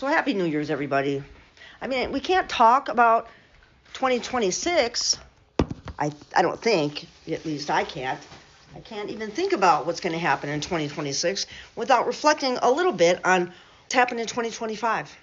So happy New Year's, everybody. I mean, we can't talk about 2026. I don't think, at least I can't. I can't even think about what's going to happen in 2026 without reflecting a little bit on what's happened in 2025.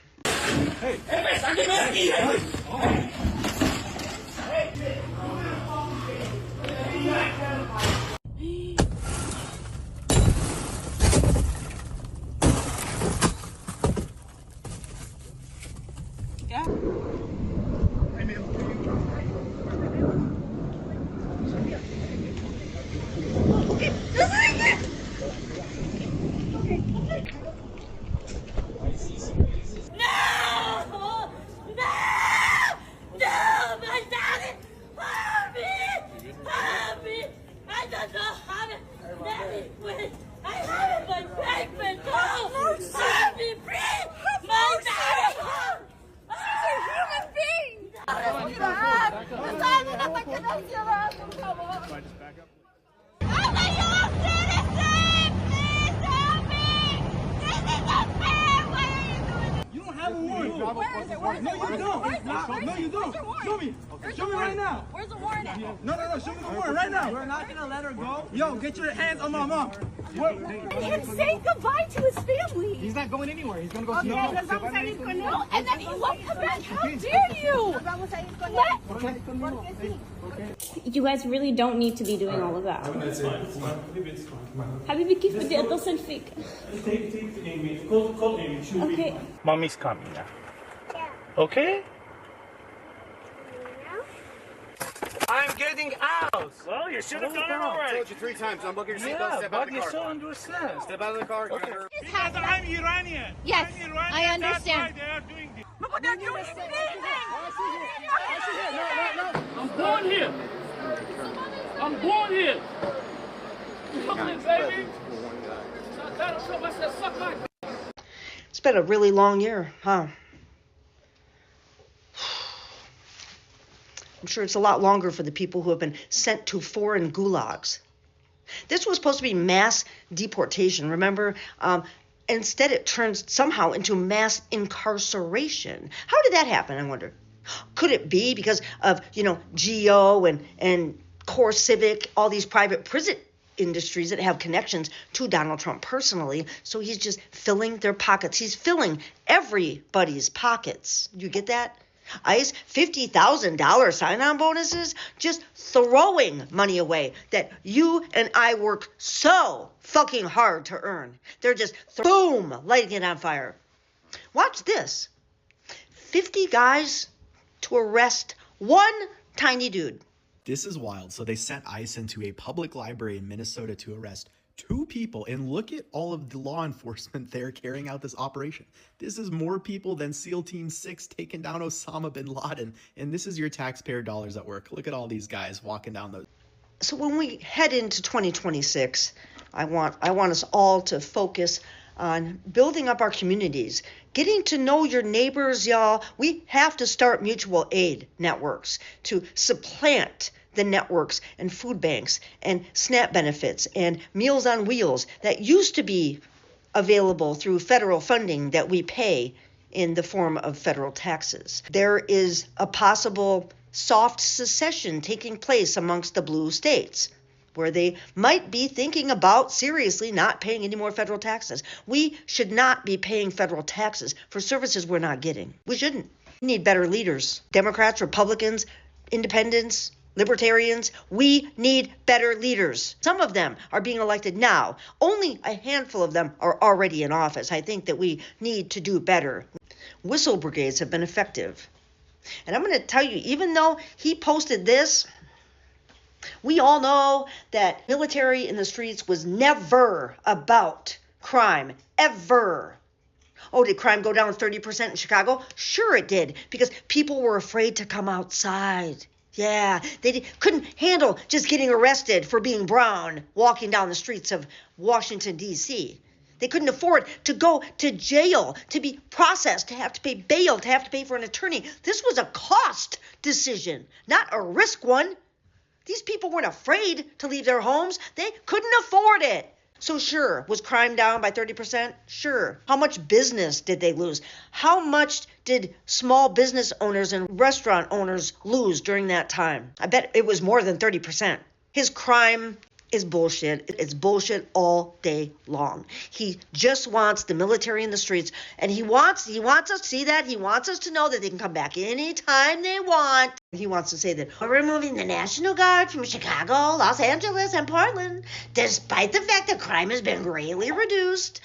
No, you don't. Show me. Show me right now. Where's the warrant at? No. Show me the warrant right now. We're not gonna let her go. Yo, get your hands on my mom. And say goodbye to his family. He's not going anywhere. He's gonna go. Okay, nos vamos a ir con él. No, and then you won't come back. How dare you? Nos vamos a ir con él. You guys really don't need to be doing all of that. Habibi, كيف بدي أتصل فيك? Call Amy. Okay. Mommy's coming now. Okay? I'm getting out. Well, you should have done it already. I told you 3 times. I'm looking at your seatbelt. Step out of the you car. still understand. Step out of the car. Okay. Because I'm Iranian. Yes, I'm Iranian. I understand. That's why they are doing this. But they're doing I'm born here. I'm born here. Brooklyn, baby. It's been a really long year, huh? I'm sure it's a lot longer for the people who have been sent to foreign gulags. This was supposed to be mass deportation, remember? Instead, it turns somehow into mass incarceration. How did that happen, I wonder? Could it be because of, GEO and Core Civic, all these private prison industries that have connections to Donald Trump personally, so he's just filling their pockets. He's filling everybody's pockets. You get that? ICE, $50,000 sign-on bonuses, just throwing money away that you and I work so fucking hard to earn. They're just, boom, lighting it on fire. Watch this. 50 guys to arrest one tiny dude. This is wild. So they sent ICE into a public library in Minnesota to arrest 2 people, and look at all of the law enforcement there carrying out this operation. This is more people than SEAL Team 6 taking down Osama bin Laden, and this is your taxpayer dollars at work. Look at all these guys walking down those. So when we head into 2026, I want us all to focus on building up our communities, getting to know your neighbors, y'all. We have to start mutual aid networks to supplant the networks and food banks and SNAP benefits and Meals on Wheels that used to be available through federal funding that we pay in the form of federal taxes. There is a possible soft secession taking place amongst the blue states, where they might be thinking about seriously not paying any more federal taxes. We should not be paying federal taxes for services we're not getting. We shouldn't. We need better leaders. Democrats, Republicans, independents, libertarians, we need better leaders. Some of them are being elected now. Only a handful of them are already in office. I think that we need to do better. Whistle brigades have been effective. And I'm going to tell you, even though he posted this, we all know that military in the streets was never about crime, ever. Oh, did crime go down 30% in Chicago? Sure it did, because people were afraid to come outside. Yeah, they couldn't handle just getting arrested for being brown walking down the streets of Washington, D.C. They couldn't afford to go to jail, to be processed, to have to pay bail, to have to pay for an attorney. This was a cost decision, not a risk one. These people weren't afraid to leave their homes. They couldn't afford it. So sure, was crime down by 30%? Sure. How much business did they lose? How much did small business owners and restaurant owners lose during that time? I bet it was more than 30%. His crime is bullshit. It's bullshit all day long. He just wants the military in the streets, and he wants us to see that. He wants us to know that they can come back anytime they want. He wants to say that we're removing the National Guard from Chicago, Los Angeles, and Portland, despite the fact that crime has been greatly reduced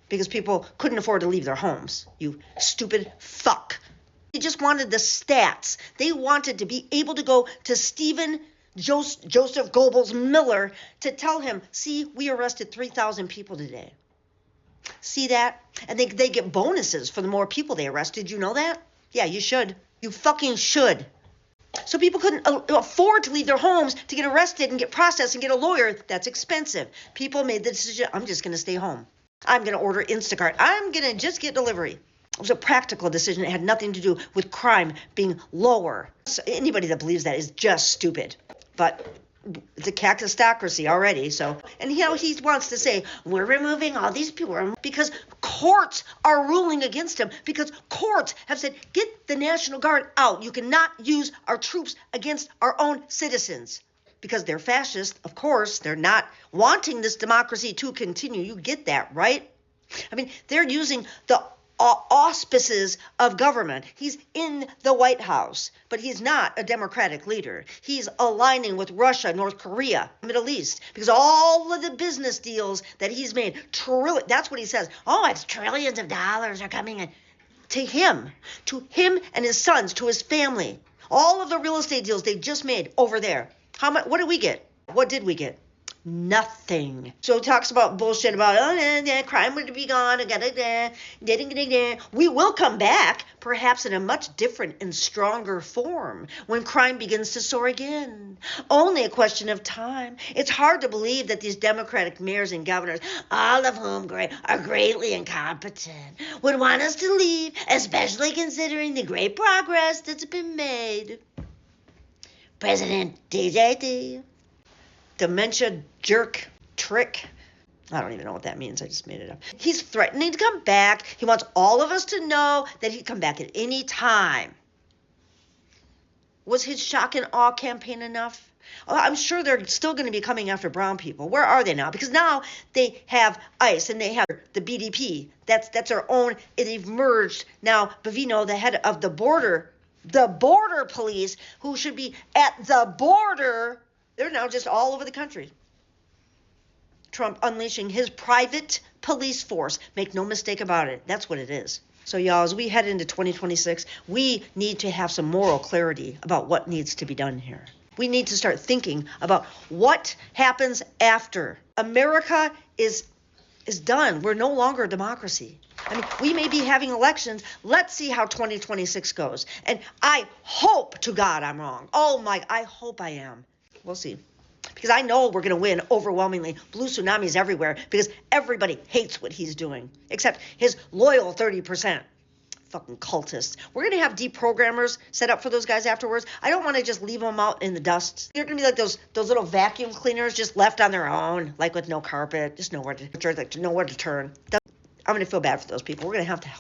because people couldn't afford to leave their homes. You stupid fuck. He just wanted the stats. They wanted to be able to go to Joseph Goebbels Miller to tell him, see, we arrested 3,000 people today. See that? And they get bonuses for the more people they arrest. Did you know that? Yeah, you should. You fucking should. So people couldn't afford to leave their homes to get arrested and get processed and get a lawyer. That's expensive. People made the decision, I'm just going to stay home. I'm going to order Instacart. I'm going to just get delivery. It was a practical decision. It had nothing to do with crime being lower. So anybody that believes that is just stupid. But it's a cactusocracy already, so. And he wants to say, we're removing all these people because courts are ruling against him, because courts have said, get the National Guard out. You cannot use our troops against our own citizens. Because they're fascist, of course. They're not wanting this democracy to continue. You get that, right? I mean, they're using the auspices of government. He's in the White House, but he's not a democratic leader. He's aligning with Russia, North Korea, Middle East, because all of the business deals that he's made, that's what he says. Oh, it's trillions of dollars are coming in to him and his sons, to his family. All of the real estate deals they just made over there. How much? What did we get? What did we get? Nothing. So he talks about bullshit about, crime would be gone. We will come back, perhaps in a much different and stronger form, when crime begins to soar again. Only a question of time. It's hard to believe that these Democratic mayors and governors, all of whom are greatly incompetent, would want us to leave, especially considering the great progress that's been made. President DJT. Dementia jerk trick. I don't even know what that means. I just made it up. He's threatening to come back. He wants all of us to know that he'd come back at any time. Was his shock and awe campaign enough? Oh, I'm sure they're still going to be coming after brown people. Where are they now? Because now they have ICE and they have the BDP. That's their own. They've merged now. Bavino, the head of the border police, who should be at the border. They're now just all over the country. Trump unleashing his private police force. Make no mistake about it. That's what it is. So, y'all, as we head into 2026, we need to have some moral clarity about what needs to be done here. We need to start thinking about what happens after. America is done. We're no longer a democracy. I mean, we may be having elections. Let's see how 2026 goes. And I hope to God I'm wrong. Oh, my, I hope I am. We'll see. Because I know we're going to win overwhelmingly. Blue tsunamis everywhere because everybody hates what he's doing, except his loyal 30%. Fucking cultists. We're going to have deprogrammers set up for those guys afterwards. I don't want to just leave them out in the dust. They're going to be like those little vacuum cleaners just left on their own, like with no carpet, just nowhere to turn. I'm going to feel bad for those people. We're going to have to help.